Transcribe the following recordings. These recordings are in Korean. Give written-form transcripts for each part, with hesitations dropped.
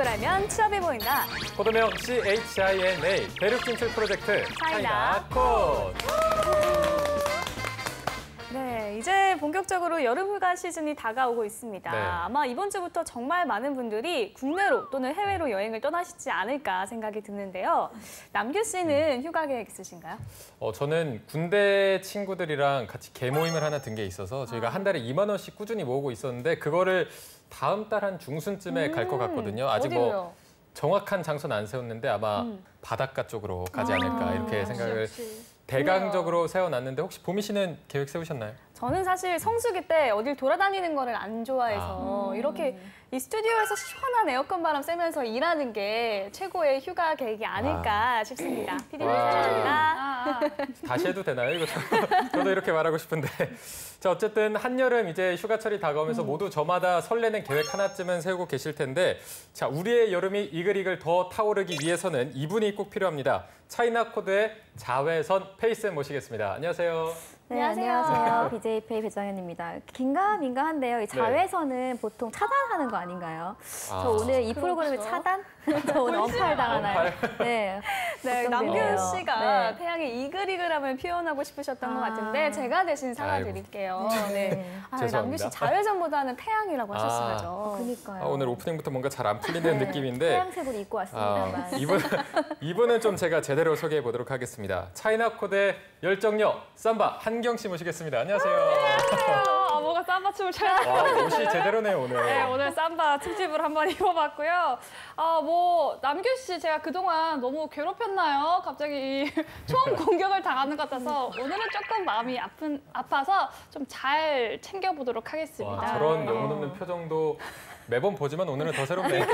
대륙을 알면 취업이 보인다. 코드명 CHINA 대륙 진출 프로젝트 차이나콧. 네, 이제 본격적으로 여름휴가 시즌이 다가오고 있습니다. 네. 아마 이번 주부터 정말 많은 분들이 국내로 또는 해외로 여행을 떠나시지 않을까 생각이 드는데요. 남규 씨는 휴가 계획 있으신가요? 저는 군대 친구들이랑 같이 개모임을 하나 든 게 있어서 저희가 한 달에 2만 원씩 꾸준히 모으고 있었는데 그거를 다음 달 한 중순쯤에 갈 것 같거든요. 아직 어디로요? 뭐 정확한 장소는 안 세웠는데 아마 바닷가 쪽으로 가지 않을까 이렇게 생각을 대강적으로 세워놨는데 혹시 보미 씨는 계획 세우셨나요? 저는 사실 성수기 때 어딜 돌아다니는 거를 안 좋아해서 이렇게 이 스튜디오에서 시원한 에어컨 바람 쐬면서 일하는 게 최고의 휴가 계획이 아닐까 싶습니다. PD님 사랑합니다. 다시 해도 되나요? 이거 저도 이렇게 말하고 싶은데. 자, 어쨌든 한여름 이제 휴가철이 다가오면서 모두 저마다 설레는 계획 하나쯤은 세우고 계실 텐데 자, 우리의 여름이 이글이글 더 타오르기 위해서는 이분이 꼭 필요합니다. 차이나코드의 자외선 페이쌤 모시겠습니다. 안녕하세요. 네, 안녕하세요. BJPay 배정현입니다. 긴가민가한데요. 이 자외선은 보통 차단하는 거 아닌가요? 저 오늘 이 프로그램에 차단? 저 오늘 언팔 당하나요? 네. 네, 남규 씨가 태양의 이글이글함을 표현하고 싶으셨던 것 같은데 제가 대신 사과드릴게요. 네. 남규 씨 자외선보다는 태양이라고 하셨어야죠. 그러니까요. 오늘 오프닝부터 뭔가 잘 안 풀리는 느낌인데 태양색으로 입고 왔습니다만. 이분은 좀 제가 제대로 소개해 보도록 하겠습니다. 차이나코드의 열정녀 삼바 한경 씨 모시겠습니다. 안녕하세요. 안녕하세요. 뭐가 삼바 춤을 춰야 옷이 제대로네요, 오늘. 네, 오늘 삼바 특집을 한번 입어봤고요. 남규 씨 제가 그동안 너무 괴롭혔나요? 갑자기 총 공격을 당하는 것 같아서 오늘은 조금 마음이 아파서 좀 잘 챙겨보도록 하겠습니다. 와, 저런 영혼 없는 표정도 매번 보지만 오늘은 더 새롭네요.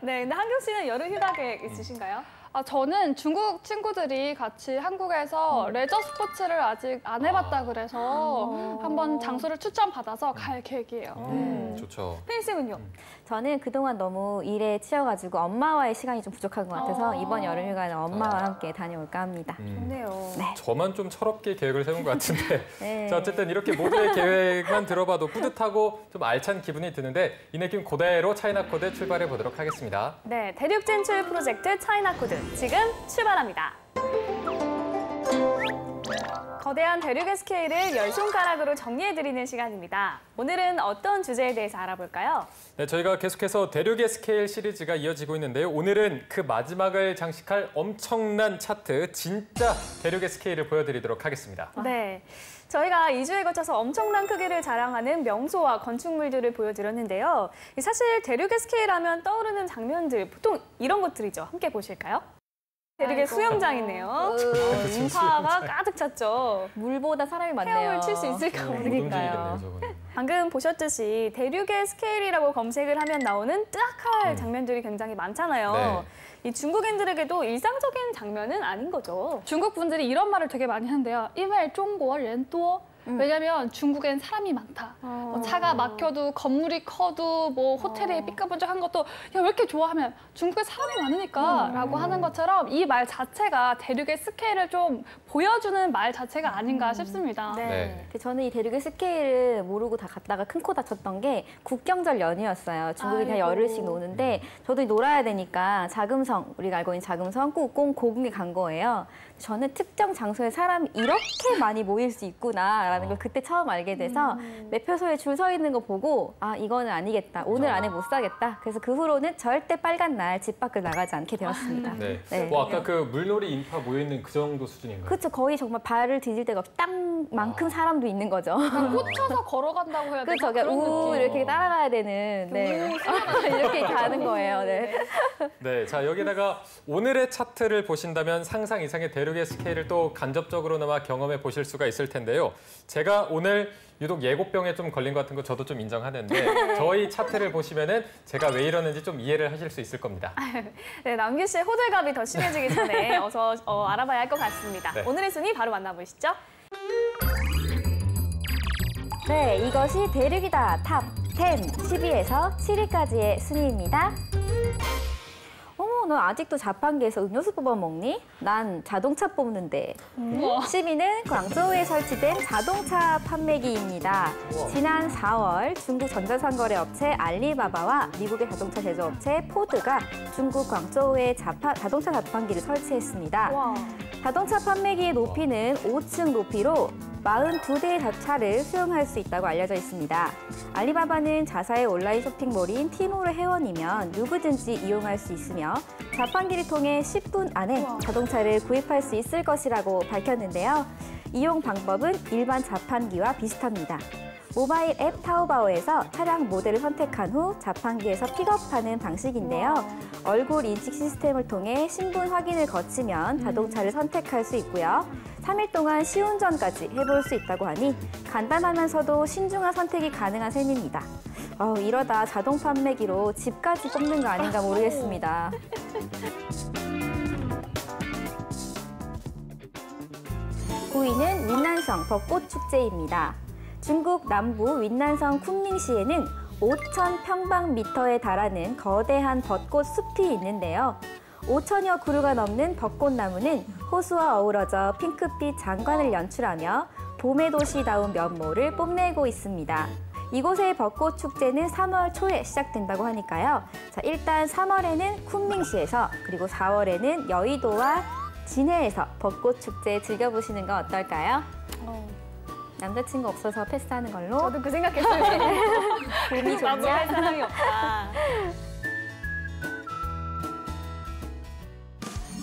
네, 근데 한경 씨는 여름 휴가 계획 있으신가요? 저는 중국 친구들이 같이 한국에서 레저 스포츠를 아직 안 해봤다 그래서 한번 장소를 추천받아서 갈 계획이에요. 좋죠. 페이쌤은요? 저는 그동안 너무 일에 치여가지고 엄마와의 시간이 좀 부족한 것 같아서 이번 여름 휴가는 엄마와 함께 다녀올까 합니다. 좋네요. 네. 저만 좀 철없게 계획을 세운 것 같은데 네. 자, 어쨌든 이렇게 모두의 계획만 들어봐도 뿌듯하고 좀 알찬 기분이 드는데 이 느낌 그대로 차이나코드 출발해 보도록 하겠습니다. 네, 대륙 진출 프로젝트 차이나코드 지금 출발합니다. 거대한 대륙의 스케일을 열 손가락으로 정리해드리는 시간입니다. 오늘은 어떤 주제에 대해서 알아볼까요? 네, 저희가 계속해서 대륙의 스케일 시리즈가 이어지고 있는데요. 오늘은 그 마지막을 장식할 엄청난 차트, 진짜 대륙의 스케일을 보여드리도록 하겠습니다. 네. 저희가 2주에 거쳐서 엄청난 크기를 자랑하는 명소와 건축물들을 보여드렸는데요. 사실 대륙의 스케일 하면 떠오르는 장면들, 보통 이런 것들이죠. 함께 보실까요? 대륙의 수영장이네요. 인파가 가득 찼죠. 물보다 사람이 많네요. 헤엄을 칠 수 있을까 모르니까요. 방금 보셨듯이 대륙의 스케일이라고 검색을 하면 나오는 뜨악할 장면들이 굉장히 많잖아요. 이 중국인들에게도 일상적인 장면은 아닌 거죠. 중국 분들이 이런 말을 되게 많이 하는데요. 因为中国人多 왜냐면 중국엔 사람이 많다. 뭐 차가 막혀도 건물이 커도 뭐 호텔이 삐까번쩍한 것도 야, 왜 이렇게 좋아하면 중국에 사람이 많으니까 라고 하는 것처럼 이 말 자체가 대륙의 스케일을 좀 보여주는 말 자체가 아닌가 싶습니다. 네. 저는 이 대륙의 스케일을 모르고 다 갔다가 큰 코 다쳤던 게 국경절 연휴였어요. 중국이 다 열흘씩 노는데 저도 놀아야 되니까 자금성, 우리가 알고 있는 자금성 꼭 고궁에 간 거예요. 저는 특정 장소에 사람이 이렇게 많이 모일 수 있구나라는 걸 그때 처음 알게 돼서 매표소에 줄 서 있는 거 보고 이거는 아니겠다. 오늘 안에 못 사겠다. 그래서 그 후로는 절대 빨간 날 집 밖을 나가지 않게 되었습니다. 네. 네. 아까 그 물놀이 인파 모여있는 그 정도 수준인가요? 그렇죠. 거의 정말 발을 디딜 데가 없이 땅만큼 사람도 있는 거죠. 꽂혀서 걸어간다고 해야 되나? 그렇죠. 그러니까 이렇게 따라가야 되는 이렇게 가는 거예요. 네, 자 여기다가 오늘의 차트를 보신다면 상상 이상의 대륙의 스케일을 또 간접적으로나마 경험해 보실 수가 있을 텐데요. 제가 오늘 유독 예고병에 좀 걸린 것 같은 거 저도 좀 인정하는데 저희 차트를 보시면은 제가 왜 이러는지 좀 이해를 하실 수 있을 겁니다. 네, 남규 씨의 호들갑이 더 심해지기 전에 어서 알아봐야 할 것 같습니다. 네. 오늘의 순위 바로 만나보시죠. 네, 이것이 대륙이다. 탑 10, 10위에서 7위까지의 순위입니다. 어머, 너 아직도 자판기에서 음료수 뽑아 먹니? 난 자동차 뽑는데. 10위는 광저우에 설치된 자동차 판매기입니다. 지난 4월 중국 전자상거래 업체 알리바바와 미국의 자동차 제조업체 포드가 중국 광저우에 자동차 자판기를 설치했습니다. 와. 자동차 판매기의 높이는 5층 높이로 42대의 차를 수용할 수 있다고 알려져 있습니다. 알리바바는 자사의 온라인 쇼핑몰인 티모르 회원이면 누구든지 이용할 수 있으며 자판기를 통해 10분 안에 자동차를 구입할 수 있을 것이라고 밝혔는데요. 이용 방법은 일반 자판기와 비슷합니다. 모바일 앱 타오바오에서 차량 모델을 선택한 후 자판기에서 픽업하는 방식인데요. 얼굴 인식 시스템을 통해 신분 확인을 거치면 자동차를 선택할 수 있고요. 3일 동안 시운전까지 해볼 수 있다고 하니 간단하면서도 신중한 선택이 가능한 셈입니다. 이러다 자동 판매기로 집까지 뽑는 거 아닌가 모르겠습니다. 9위는 윈난성 벚꽃 축제입니다. 중국 남부 윈난성 쿤밍시에는 5,000평방미터에 달하는 거대한 벚꽃 숲이 있는데요. 5천여 그루가 넘는 벚꽃나무는 호수와 어우러져 핑크빛 장관을 연출하며 봄의 도시다운 면모를 뽐내고 있습니다. 이곳의 벚꽃 축제는 3월 초에 시작된다고 하니까요. 자, 일단 3월에는 쿤밍시에서 그리고 4월에는 여의도와 진해에서 벚꽃 축제 즐겨보시는 건 어떨까요? 남자친구 없어서 패스하는 걸로. 저도 그 생각했어요. 봄이 나도 할 좋냐? 사람이 없다.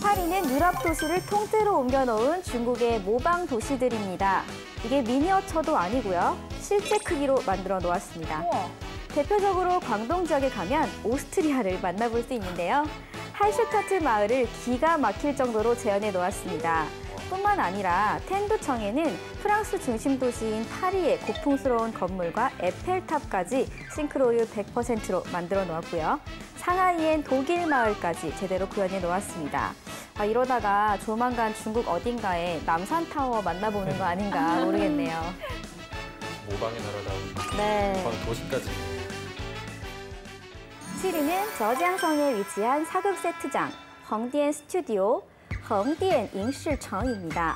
8위는 유럽 도시를 통째로 옮겨놓은 중국의 모방 도시들입니다. 이게 미니어처도 아니고요. 실제 크기로 만들어 놓았습니다. 우와. 대표적으로 광동 지역에 가면 오스트리아를 만나볼 수 있는데요. 할슈타트 마을을 기가 막힐 정도로 재현해 놓았습니다. 뿐만 아니라 텐두청에는 프랑스 중심 도시인 파리의 고풍스러운 건물과 에펠탑까지 싱크로율 100%로 만들어 놓았고요. 상하이엔 독일 마을까지 제대로 구현해 놓았습니다. 이러다가 조만간 중국 어딘가에 남산타워 만나보는 거 아닌가 모르겠네요. 모방의 나라다운 네. 도시까지. 7위는 저지앙성에 위치한 사극 세트장, 헝디엔 스튜디오, 헝디엔 잉시청입니다.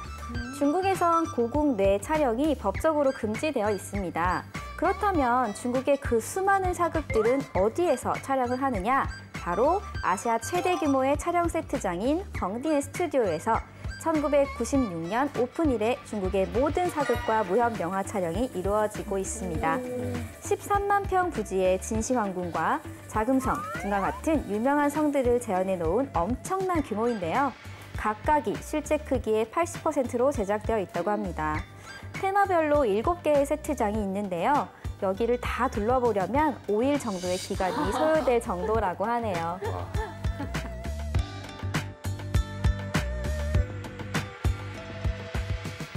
중국에선 고국 뇌 촬영이 법적으로 금지되어 있습니다. 그렇다면 중국의 그 수많은 사극들은 어디에서 촬영을 하느냐? 바로 아시아 최대 규모의 촬영 세트장인 헝디엔 스튜디오에서 1996년 오픈 이래 중국의 모든 사극과 무협 영화 촬영이 이루어지고 있습니다. 13만 평 부지의 진시황궁과 자금성 등과 같은 유명한 성들을 재현해 놓은 엄청난 규모인데요. 각각이 실제 크기의 80%로 제작되어 있다고 합니다. 테마별로 7개의 세트장이 있는데요. 여기를 다 둘러보려면 5일 정도의 기간이 소요될 정도라고 하네요.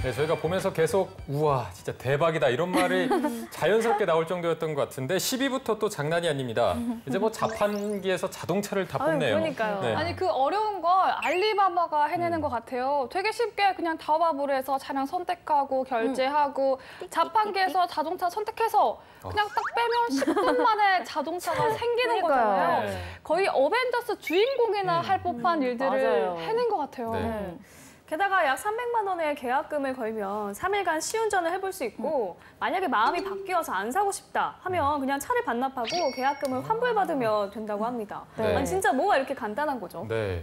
네, 저희가 보면서 계속 우와 진짜 대박이다 이런 말이 자연스럽게 나올 정도였던 것 같은데 10위부터 또 장난이 아닙니다. 이제 뭐 자판기에서 자동차를 다 뽑네요. 그러니까요. 네. 아니 그 어려운 걸 알리바바가 해내는 것 같아요. 되게 쉽게 그냥 타오바오에서 차량 선택하고 결제하고 자판기에서 자동차 선택해서 그냥 딱 빼면 10분 만에 자동차가 생기는 거잖아요. 네. 거의 어벤져스 주인공이나 할 법한 일들을 맞아요. 해낸 것 같아요. 네. 게다가 약 300만 원의 계약금을 걸면 3일간 시운전을 해볼 수 있고 만약에 마음이 바뀌어서 안 사고 싶다 하면 그냥 차를 반납하고 계약금을 환불받으면 된다고 합니다. 네. 아니, 진짜 뭐가 이렇게 간단한 거죠? 네.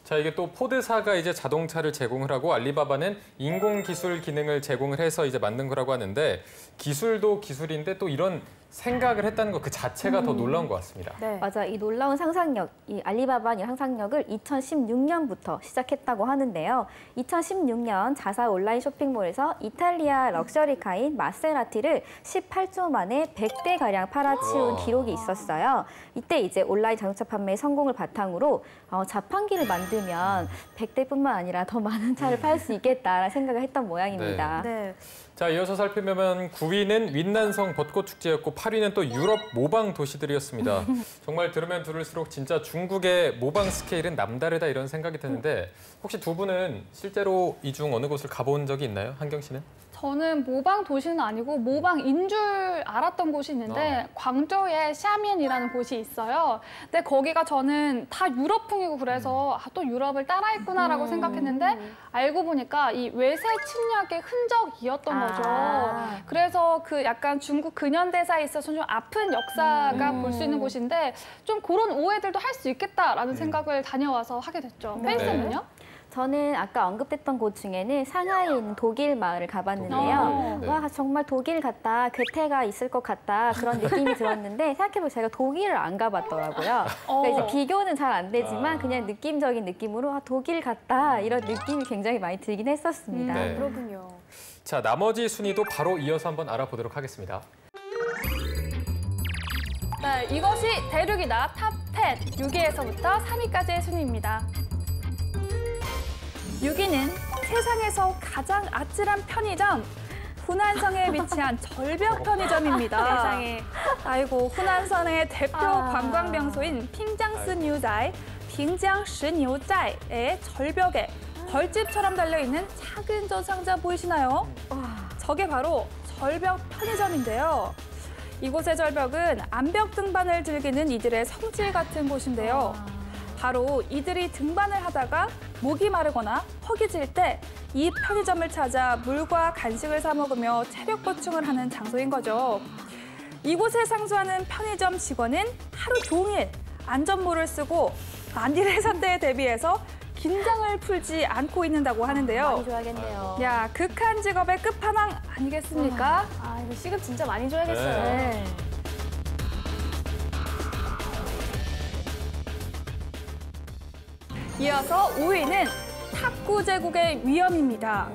자, 이게 또 포드사가 이제 자동차를 제공을 하고 알리바바는 인공기술 기능을 제공을 해서 이제 만든 거라고 하는데 기술도 기술인데 또 이런 생각을 했다는 것 그 자체가 더 놀라운 것 같습니다. 네. 맞아, 이 놀라운 상상력, 이 알리바바의 상상력을 2016년부터 시작했다고 하는데요. 2016년 자사 온라인 쇼핑몰에서 이탈리아 럭셔리카인 마세라티를 18조 만에 100대가량 팔아치운 기록이 있었어요. 이때 이제 온라인 자동차 판매 성공을 바탕으로 자판기를 만들면 100대뿐만 아니라 더 많은 차를 팔 수 있겠다라는 생각을 했던 모양입니다. 네. 자, 이어서 살펴보면 9위는 윈난성 벚꽃 축제였고 8위는 또 유럽 모방 도시들이었습니다. 정말 들으면 들을수록 진짜 중국의 모방 스케일은 남다르다 이런 생각이 드는데 혹시 두 분은 실제로 이 중 어느 곳을 가본 적이 있나요? 한경 씨는? 저는 모방 도시는 아니고 모방인 줄 알았던 곳이 있는데 광저우에 샤미엔이라는 곳이 있어요. 근데 거기가 저는 다 유럽풍이고 그래서 또 유럽을 따라했구나라고 생각했는데 알고 보니까 이 외세 침략의 흔적이었던 거죠. 그래서 그 약간 중국 근현대사에 있어서 좀 아픈 역사가 볼 수 있는 곳인데 좀 그런 오해들도 할 수 있겠다라는 생각을 다녀와서 하게 됐죠. 페이 쌤은요? 저는 아까 언급됐던 곳 중에는 상하이에 있는 독일 마을을 가봤는데요. 네. 와, 정말 독일 같다. 괴테가 있을 것 같다. 그런 느낌이 들었는데 생각해보면 제가 독일을 안 가봤더라고요. 그러니까 이제 비교는 잘 안 되지만 그냥 느낌적인 느낌으로 독일 같다. 이런 느낌이 굉장히 많이 들긴 했었습니다. 네. 그렇군요. 자, 나머지 순위도 바로 이어서 한번 알아보도록 하겠습니다. 네, 이것이 대륙이다 탑 10, 6위에서부터 3위까지의 순위입니다. 6위는 세상에서 가장 아찔한 편의점, 후난성에 위치한 절벽 편의점입니다. 세상에. 아이고, 후난성의 대표 관광 명소인 핑장스 뉴자이, 핑장시 뉴자이의 절벽에 벌집처럼 달려있는 작은 저 상자 보이시나요? 저게 바로 절벽 편의점인데요. 이곳의 절벽은 암벽 등반을 즐기는 이들의 성지 같은 곳인데요. 바로 이들이 등반을 하다가 목이 마르거나 허기질 때 이 편의점을 찾아 물과 간식을 사 먹으며 체력 보충을 하는 장소인 거죠. 이곳에 상주하는 편의점 직원은 하루 종일 안전모를 쓰고 만일의 사태에 대비해서 긴장을 풀지 않고 있는다고 하는데요. 많이 줘야겠네요. 야, 극한 직업의 끝판왕 아니겠습니까? 아, 이거 시급 진짜 많이 줘야겠어요. 네. 이어서 5위는 탁구 제국의 위험입니다.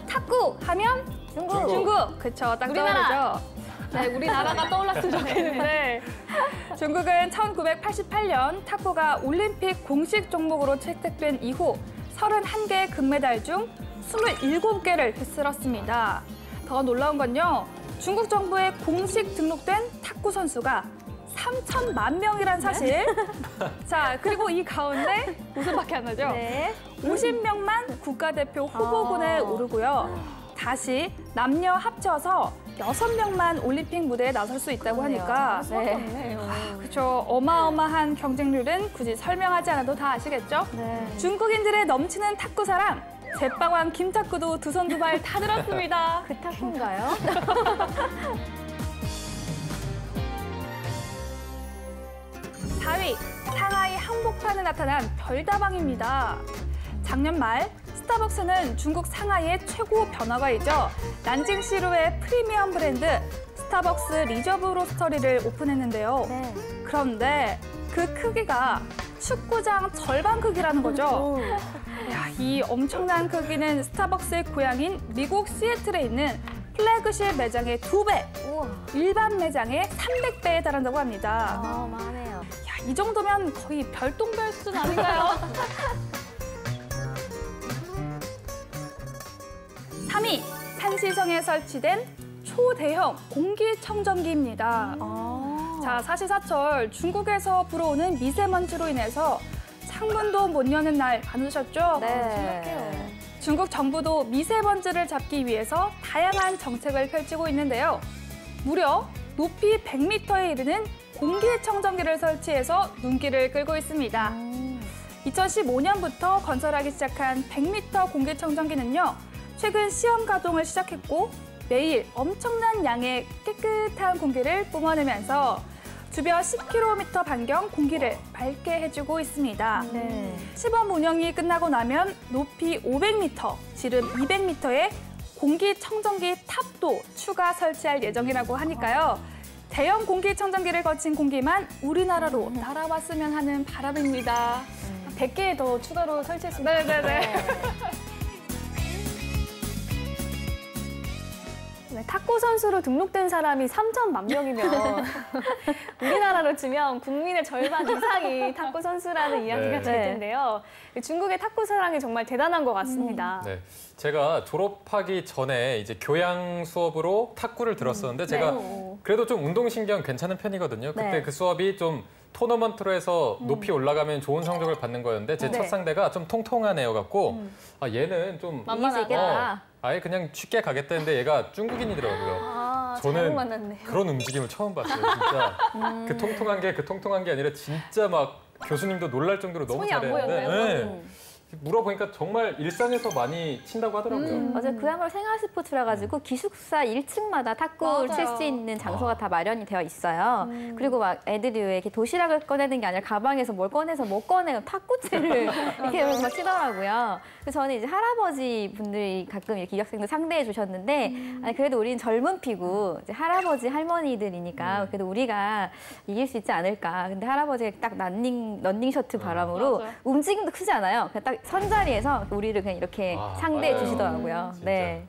탁구 하면 중국. 그쵸, 딱 우리나라. 떠오르죠. 네, 우리나라가 떠올랐으면 좋겠는데 중국은 1988년 탁구가 올림픽 공식 종목으로 채택된 이후 31개의 금메달 중 27개를 휩쓸었습니다. 더 놀라운 건요. 중국 정부에 공식 등록된 탁구 선수가 3천만 명이란 사실. 자, 그리고 이 가운데 웃음밖에 안 나죠? 네. 50명만 국가대표 후보군에 오르고요. 다시 남녀 합쳐서 6명만 올림픽 무대에 나설 수 있다고 하니까 네. 그렇죠. 어마어마한 경쟁률은 굳이 설명하지 않아도 다 아시겠죠? 네. 중국인들의 넘치는 탁구 사랑, 제빵왕 김탁구도 두 손 두 발 다 들었습니다. 그 탁구인가요? 4위, 상하이 한복판에 나타난 별다방입니다. 작년 말 스타벅스는 중국 상하이의 최고 변화가이죠. 난징시루의 프리미엄 브랜드 스타벅스 리저브 로스터리를 오픈했는데요. 네. 그런데 그 크기가 축구장 절반 크기라는 거죠. 야, 이 엄청난 크기는 스타벅스의 고향인 미국 시애틀에 있는 플래그십 매장의 2배, 우와. 일반 매장의 300배에 달한다고 합니다. 어마어마하네요. 야, 이 정도면 거의 별똥별 수준 아닌가요? 3위, 산시성에 설치된 초대형 공기청정기입니다. 자, 사시사철 중국에서 불어오는 미세먼지로 인해서 창문도 못 여는 날 많으셨죠? 네. 중국 정부도 미세먼지를 잡기 위해서 다양한 정책을 펼치고 있는데요. 무려 높이 100m에 이르는 공기청정기를 설치해서 눈길을 끌고 있습니다. 2015년부터 건설하기 시작한 100m 공기청정기는요. 최근 시험 가동을 시작했고 매일 엄청난 양의 깨끗한 공기를 뿜어내면서 주변 10km 반경 공기를 맑게 해주고 있습니다. 네. 시범 운영이 끝나고 나면 높이 500m, 지름 200m의 공기청정기 탑도 추가 설치할 예정이라고 하니까요. 대형 공기청정기를 거친 공기만 우리나라로 날아왔으면 하는 바람입니다. 100개 더 추가로 설치했습니다. 네네네. 네, 탁구 선수로 등록된 사람이 3천만 명이면 우리나라로 치면 국민의 절반 이상이 탁구 선수라는 이야기가 네. 될 텐데요. 중국의 탁구 사랑이 정말 대단한 것 같습니다. 네, 제가 졸업하기 전에 이제 교양 수업으로 탁구를 들었었는데 제가 그래도 좀 운동신경 괜찮은 편이거든요. 그때 네. 그 수업이 좀 토너먼트로 해서 높이 올라가면 좋은 성적을 받는 거였는데 제 첫 네. 상대가 좀 통통한 애여갖고 아, 얘는 좀 만만하다. 이길 수 있겠다. 아예 그냥 쉽게 가겠다 했는데 얘가 중국인이더라고요. 아, 저는 잘못 만났네요. 그런 움직임을 처음 봤어요. 진짜 그 통통한 게 아니라 진짜 막 교수님도 놀랄 정도로 너무 손이 안 잘했는데 보였나요? 네. 물어보니까 정말 일상에서 많이 친다고 하더라고요. 맞아요. 그야말로 생활 스포츠라 가지고 기숙사 1층마다 탁구를 칠 수 있는 장소가 다 마련이 되어 있어요. 그리고 막 애들이 왜 이렇게 도시락을 꺼내는 게 아니라 가방에서 뭘 꺼내서 못 꺼내는 탁구채를 이렇게 막 치더라고요. 그래서 저는 이제 할아버지 분들이 가끔 이렇게 유학생들 상대해 주셨는데 아니, 그래도 우리는 젊은 피고 이제 할아버지 할머니들이니까 그래도 우리가 이길 수 있지 않을까. 근데 할아버지가 딱 런닝 셔츠 바람으로 맞아요. 움직임도 크지 않아요. 그냥 딱 선자리에서 우리를 그냥 이렇게 상대해 맞아요. 주시더라고요. 진짜. 네.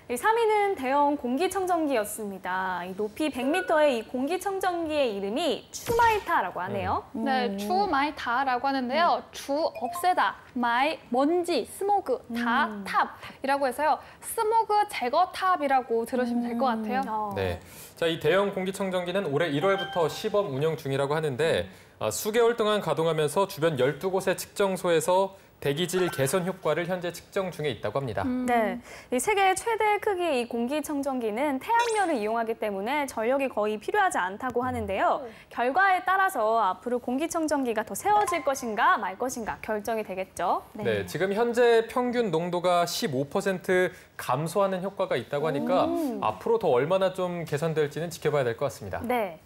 이 3위는 대형 공기청정기였습니다. 이 높이 100m의 이 공기청정기의 이름이 추마이타라고 하네요. 네, 주 마이 다라고 하는데요. 주 없애다, 마이 먼지, 스모그, 다 탑이라고 해서요. 스모그 제거 탑이라고 들으시면 될 것 같아요. 네. 자, 이 대형 공기청정기는 올해 1월부터 시범 운영 중이라고 하는데 수개월 동안 가동하면서 주변 12곳의 측정소에서 대기질 개선 효과를 현재 측정 중에 있다고 합니다. 네, 이 세계 최대 크기의 이 공기청정기는 태양열을 이용하기 때문에 전력이 거의 필요하지 않다고 하는데요. 결과에 따라서 앞으로 공기청정기가 더 세워질 것인가 말 것인가 결정이 되겠죠. 네, 지금 현재 평균 농도가 15% 감소하는 효과가 있다고 하니까 앞으로 더 얼마나 좀 개선될지는 지켜봐야 될 것 같습니다. 네.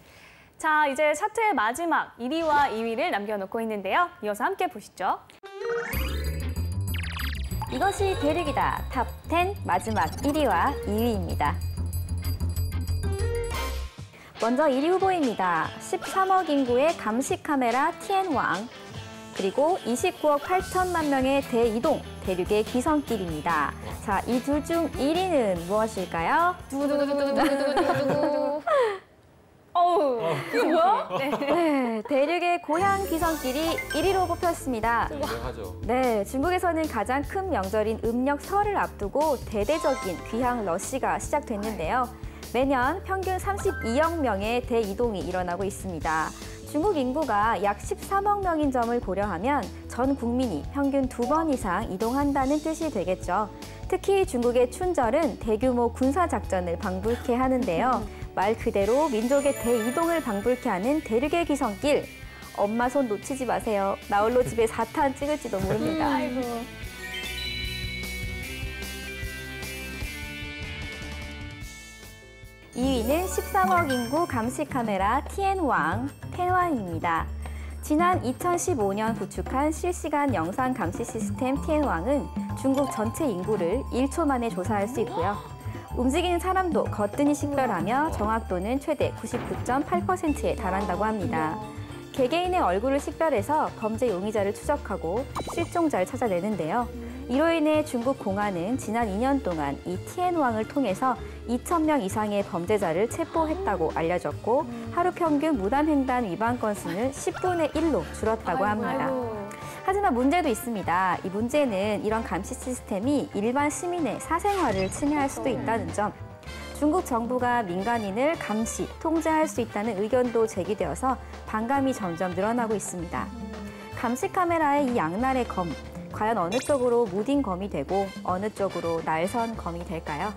자, 이제 차트의 마지막 1위와 2위를 남겨놓고 있는데요. 이어서 함께 보시죠. 이것이 대륙이다. 탑 10 마지막 1위와 2위입니다. 먼저 1위 후보입니다. 13억 인구의 감시 카메라 TN1 그리고 29억 8천만 명의 대이동 대륙의 기선길입니다. 자, 이 둘 중 1위는 무엇일까요? 두구두구두구두구두구두구. 어우, 이거 뭐야? 네. 네, 대륙의 고향 기선길이 1위로 뽑혔습니다. 유명하죠. 네, 중국에서는 가장 큰 명절인 음력 설을 앞두고 대대적인 귀향 러시가 시작됐는데요. 매년 평균 32억 명의 대이동이 일어나고 있습니다. 중국 인구가 약 13억 명인 점을 고려하면 전 국민이 평균 2번 이상 이동한다는 뜻이 되겠죠. 특히 중국의 춘절은 대규모 군사작전을 방불케 하는데요. 말 그대로 민족의 대이동을 방불케 하는 대륙의 기선길. 엄마 손 놓치지 마세요. 나홀로 집에 4탄 찍을지도 모릅니다. 아이고. (2위는) 13억 인구 감시 카메라 TN1, 텐왕입니다. 지난 2015년 구축한 실시간 영상 감시 시스템 TN1은 중국 전체 인구를 1초 만에 조사할 수 있고요. 움직이는 사람도 거뜬히 식별하며 정확도는 최대 99.8%에 달한다고 합니다. 개개인의 얼굴을 식별해서 범죄 용의자를 추적하고 실종자를 찾아내는데요. 이로 인해 중국 공안은 지난 2년 동안 이 TN1을 통해서 2,000명 이상의 범죄자를 체포했다고 알려졌고 하루 평균 무단횡단 위반 건수는 10분의 1로 줄었다고 합니다. 하지만 문제도 있습니다. 이 문제는 이런 감시 시스템이 일반 시민의 사생활을 침해할 수도 있다는 점. 중국 정부가 민간인을 감시, 통제할 수 있다는 의견도 제기되어서 반감이 점점 늘어나고 있습니다. 감시 카메라의 이 양날의 검, 과연 어느 쪽으로 무딘 검이 되고 어느 쪽으로 날선 검이 될까요?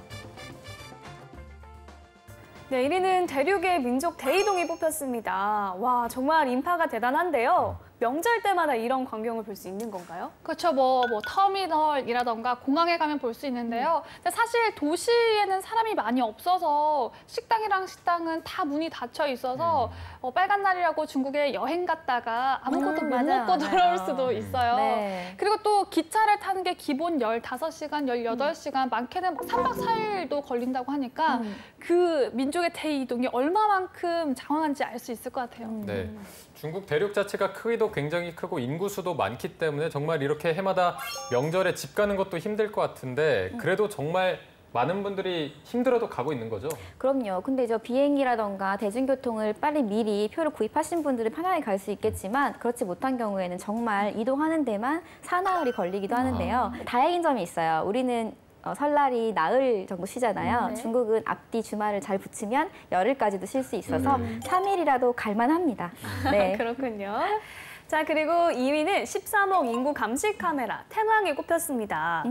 네, 1위는 대륙의 민족 대이동이 뽑혔습니다. 와, 정말 인파가 대단한데요. 명절 때마다 이런 광경을 볼 수 있는 건가요? 그렇죠. 뭐 터미널이라던가 공항에 가면 볼 수 있는데요. 근데 사실 도시에는 사람이 많이 없어서 식당이랑 식당은 다 문이 닫혀 있어서 빨간 날이라고 중국에 여행 갔다가 아무것도 못 맞아요, 먹고 맞아요. 돌아올 수도 있어요. 네. 그리고 또 기차를 타는 게 기본 15시간, 18시간, 많게는 3박 4일도 걸린다고 하니까 그 민족의 대이동이 얼마만큼 장황한지 알 수 있을 것 같아요. 네. 중국 대륙 자체가 크기도 굉장히 크고 인구수도 많기 때문에 정말 이렇게 해마다 명절에 집 가는 것도 힘들 것 같은데 그래도 정말 많은 분들이 힘들어도 가고 있는 거죠? 그럼요. 근데 저 비행기라던가 대중교통을 빨리 미리 표를 구입하신 분들은 편하게 갈 수 있겠지만 그렇지 못한 경우에는 정말 이동하는 데만 사나흘이 걸리기도 하는데요. 다행인 점이 있어요. 우리는 설날이 나흘 정도 쉬잖아요. 네. 중국은 앞뒤 주말을 잘 붙이면 열흘까지도 쉴 수 있어서 3일이라도 갈만합니다. 네. 그렇군요. 자, 그리고 2위는 13억 인구 감시 카메라 텐왕이 꼽혔습니다.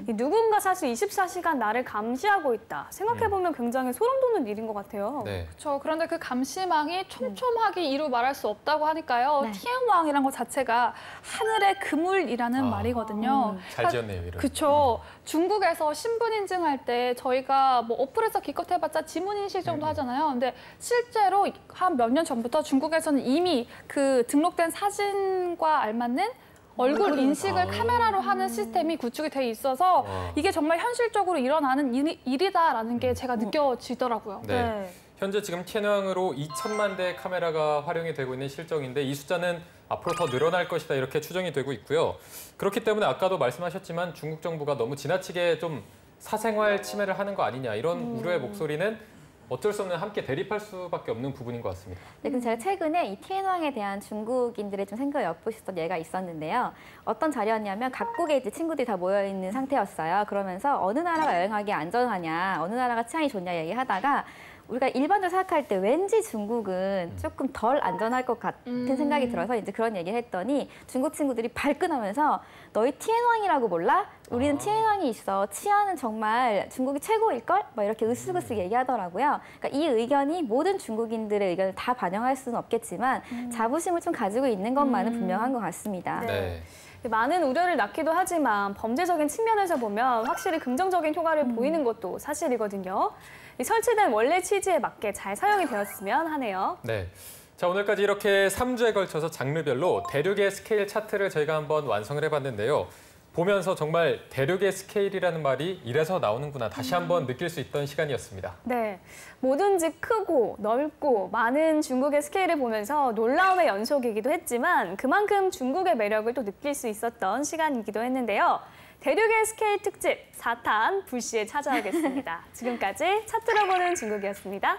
이 누군가 사실 24시간 나를 감시하고 있다. 생각해보면 굉장히 소름 돋는 일인 것 같아요. 네. 그렇죠. 그런데 그 감시망이 촘촘하게 이루 말할 수 없다고 하니까요. 네. 티엔왕이라는 것 자체가 하늘의 그물이라는 말이거든요. 잘 지었네요, 이름. 그렇죠. 중국에서 신분 인증할 때 저희가 뭐 어플에서 기껏 해봤자 지문 인식 정도 하잖아요. 근데 실제로 한 몇 년 전부터 중국에서는 이미 그 등록된 사진과 알맞는 얼굴 인식을 카메라로 하는 시스템이 구축이 돼 있어서 이게 정말 현실적으로 일어나는 일이다라는 게 제가 느껴지더라고요. 네. 현재 지금 티엔왕으로 2천만 대의 카메라가 활용이 되고 있는 실정인데 이 숫자는 앞으로 더 늘어날 것이다 이렇게 추정이 되고 있고요. 그렇기 때문에 아까도 말씀하셨지만 중국 정부가 너무 지나치게 좀 사생활 침해를 하는 거 아니냐 이런 우려의 목소리는 어쩔 수 없는 함께 대립할 수밖에 없는 부분인 것 같습니다. 네, 근데 제가 최근에 이 티엔왕에 대한 중국인들의 좀 생각을 엿보셨던 예가 있었는데요. 어떤 자리였냐면 각국의 이제 친구들이 다 모여 있는 상태였어요. 그러면서 어느 나라가 여행하기 안전하냐, 어느 나라가 치안이 좋냐 얘기하다가 우리가 일반적으로 생각할 때 왠지 중국은 조금 덜 안전할 것 같은 생각이 들어서 이제 그런 얘기를 했더니 중국 친구들이 발끈하면서 너희 티엔왕이라고 몰라? 우리는 티엔왕이 있어. 치안은 정말 중국이 최고일걸? 막 이렇게 으쓱으쓱 얘기하더라고요. 그러니까 이 의견이 모든 중국인들의 의견을 다 반영할 수는 없겠지만 자부심을 좀 가지고 있는 것만은 분명한 것 같습니다. 네. 많은 우려를 낳기도 하지만 범죄적인 측면에서 보면 확실히 긍정적인 효과를 보이는 것도 사실이거든요. 이 설치된 원래 취지에 맞게 잘 사용이 되었으면 하네요. 네. 자, 오늘까지 이렇게 3주에 걸쳐서 장르별로 대륙의 스케일 차트를 저희가 한번 완성을 해봤는데요. 보면서 정말 대륙의 스케일이라는 말이 이래서 나오는구나 다시 한번 느낄 수 있던 시간이었습니다. 네, 뭐든지 크고 넓고 많은 중국의 스케일을 보면서 놀라움의 연속이기도 했지만 그만큼 중국의 매력을 또 느낄 수 있었던 시간이기도 했는데요. 대륙의 스케일 특집 4탄 불시에 찾아오겠습니다. 지금까지 차트로 보는 중국이었습니다.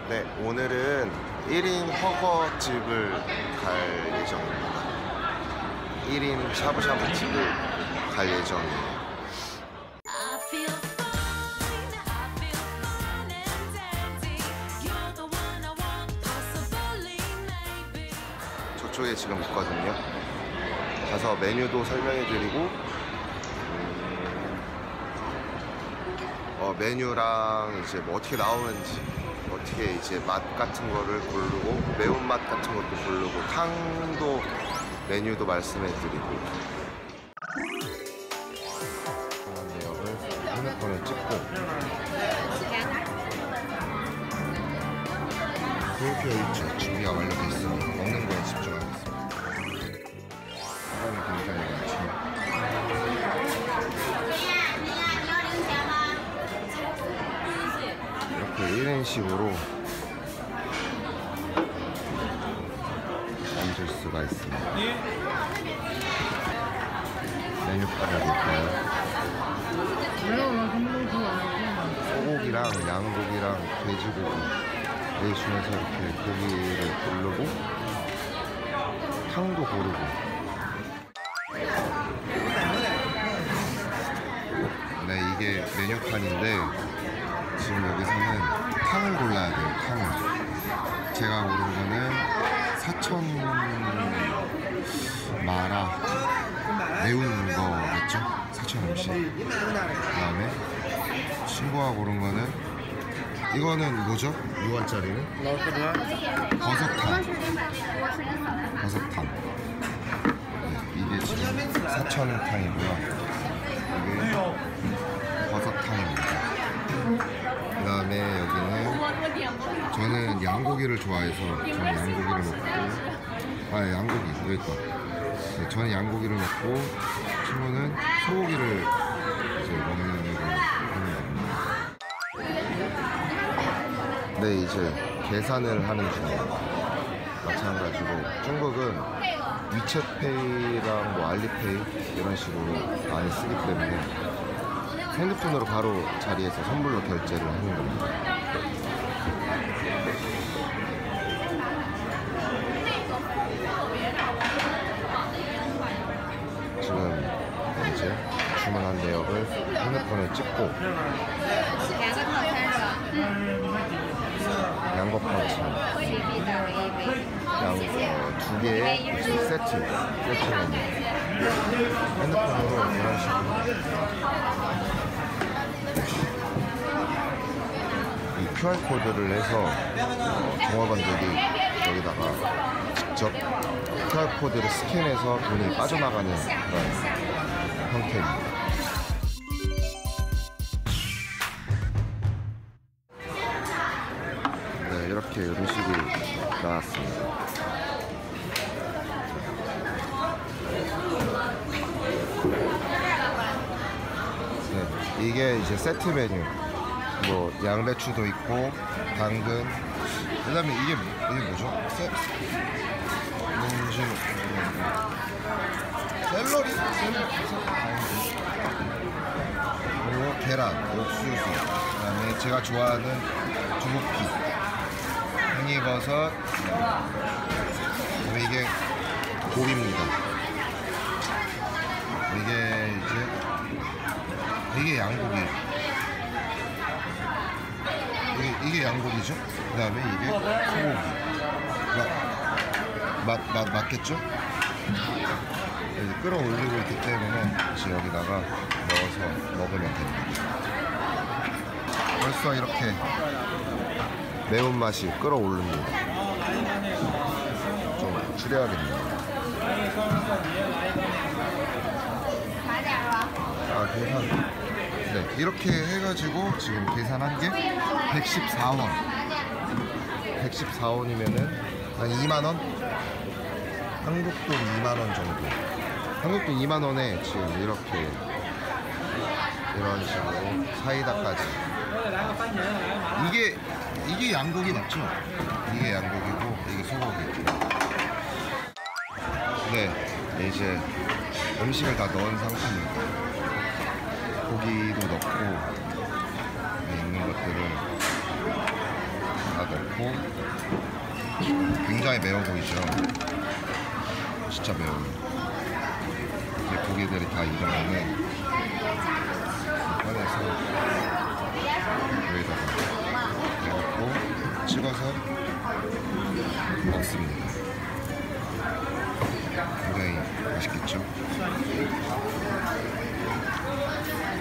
네, 오늘은 1인 허거집을 갈 예정입니다. 1인 샤브샤브 집을 갈 예정이에요. 저쪽에 지금 있거든요. 가서 메뉴도 설명해드리고 메뉴랑 이제 뭐 어떻게 나오는지 어떻게 이제 맛 같은 거를 고르고 매운맛 같은 것도 고르고 탕도 메뉴도 말씀해드리고 내역을 핸드폰에 찍고 도쿄 일주 준비가 완료돼 있으니 먹는 거에 집중하겠습니다. 사람이 굉장히 많죠. 이렇게 1인식으로 앉을 수가 있습니다. 메뉴판을 볼까요? 소고기랑 양고기랑 돼지고기 중에서 이렇게 고기를 고르고 탕도 고르고 네, 이게 메뉴판인데 지금 여기서는 탕을 골라야 돼요. 탕을 제가 고른 거는 사천 마라 매운 거겠죠? 사천 음식. 그 다음에 친구가 고른 거는 이거는 뭐죠? 6원짜리는? 버섯탕. 버섯탕. 네, 이게 지금 사천탕이고요. 이게 버섯탕입니다. 그 다음에 여기는 저는 양고기를 좋아해서 저는 양고기를 먹고 양고기 여기 있다. 네, 저는 양고기를 먹고 친구는 소고기를 이제 먹는 걸 하는 겁니다. 네, 이제 계산을 하는 중이에요. 마찬가지로 중국은 위챗페이랑 뭐 알리페이 이런 식으로 많이 쓰기 때문에 핸드폰으로 바로 자리에서 선불로 결제를 하는 겁니다. 지금 이제 주문한 내역을 핸드폰에 찍고 양거파치 두 개의 세트 메뉴 핸드폰으로 이런 식으로 이 QR코드를 해서 종업원들이 여기다가 직접 QR코드를 스캔해서 돈이 빠져나가는 그런 형태입니다. 네, 이렇게 음식이 나왔습니다. 네, 이게 이제 세트 메뉴. 뭐 양배추도 있고 당근. 그다음에 이게 뭐죠? 샐러리? 그리고 계란, 옥수수. 그다음에 제가 좋아하는 두부피, 팽이버섯. 그다음에 이게 고기입니다. 이게 양고기. 이게 양고기죠? 그 다음에 이게 소고기. 맞겠죠? 끌어올리고 있기 때문에 이제 여기다가 넣어서 먹으면 됩니다. 벌써 이렇게 매운맛이 끌어오릅니다. 좀 줄여야겠네요. 계산. 네, 이렇게 해가지고 지금 계산한 게 114원. 114원이면은 한 2만원? 한국돈 2만원 정도. 한국돈 2만원에 지금 이렇게 이런 식으로 사이다까지. 이게 양고기 맞죠? 이게 양고기고 이게 소고기. 네, 이제 음식을 다 넣은 상태입니다. 고기도 넣고 있는 것들을 다 넣고 굉장히 매워 보이죠? 진짜 매워요. 이제 고기들이 다 익으면은 꺼내서 여기다가 넣고 찍어서 먹습니다. 굉장히 맛있겠죠?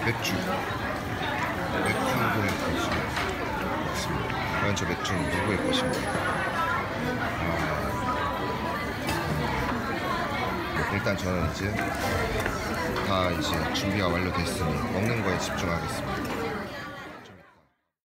맥주도 있습니다. 과연 저 맥주는 누구의 것인가? 일단 저는 이제 다 준비가 완료됐으니 먹는 거에 집중하겠습니다.